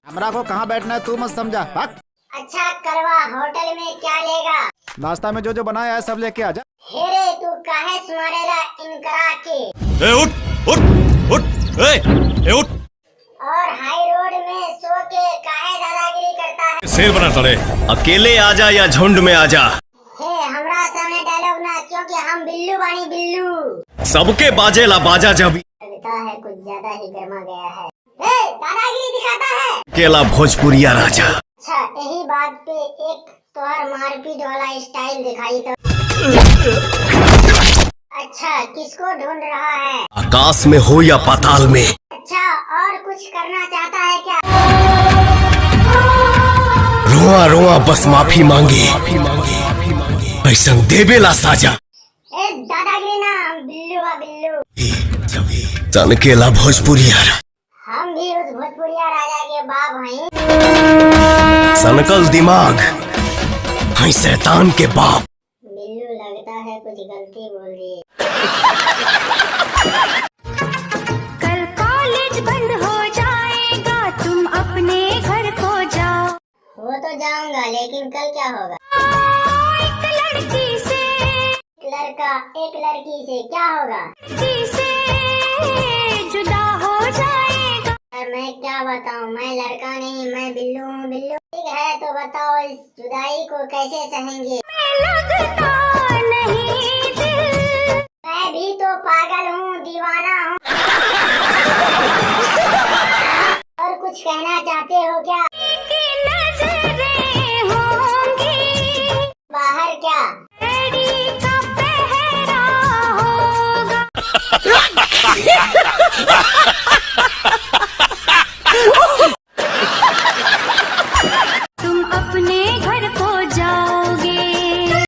हमरा को कहाँ बैठना है तू मत समझा। भाग। अच्छा करवा, होटल में क्या लेगा? नाश्ता में जो जो बनाया है सब लेके आ जा। हेरे तू काहे सुमारेला इनकरा के? ए उठ उठ उठ ए उठ। और हाई रोड में सो के काहे दादागिरी करता है? शेर बना तड़े, अकेले आजा या झुंड में आजा। हे हमरा सामने डायलॉग ना, क्योंकि हम बिल्लू बानी बिल्लू। सबके बाजेला बाजा जब। लगता है कुछ ज्यादा ही गर्मा गया है। हे दादागिरी दिखाता है। अकेला भोजपुरिया राजा। अच्छा यही बात पे एक तोहर मारपीट वाला स्टाइल दिखाई तो। अच्छा किसको ढूंढ रहा है? आकाश में हो या पाताल में। अच्छा और कुछ करना चाहता है क्या? रोआ रोआ बस माफी मांगे, ऐसा देवेला साजा। ए दादागिरी ना, बिल्लू बा बिल्लू। तनकेला भोजपुरिया। हम भी उस भोजपुरिया राजा के बाप हैं। सनकल दिमाग है शैतान के बाप। बिल्लू लगता है कुछ गलती बोल दिए। कल कॉलेज बंद हो जाएगा, तुम अपने घर को जाओ। वो तो जाऊंगा, लेकिन कल क्या होगा? एक लड़की से, एक लड़की से क्या होगा? लड़की से जुदा हो जाएगा। यार मैं क्या बताऊं, मैं लड़का नहीं, मैं बिल्लू हूँ। बिल्लू ठीक है तो बताओ इस जुदाई को कैसे सहेंगे? लगता नहीं दिल। मैं भी तो पागल हूँ, दीवाना हूँ। और कुछ कहना चाहते हो क्या?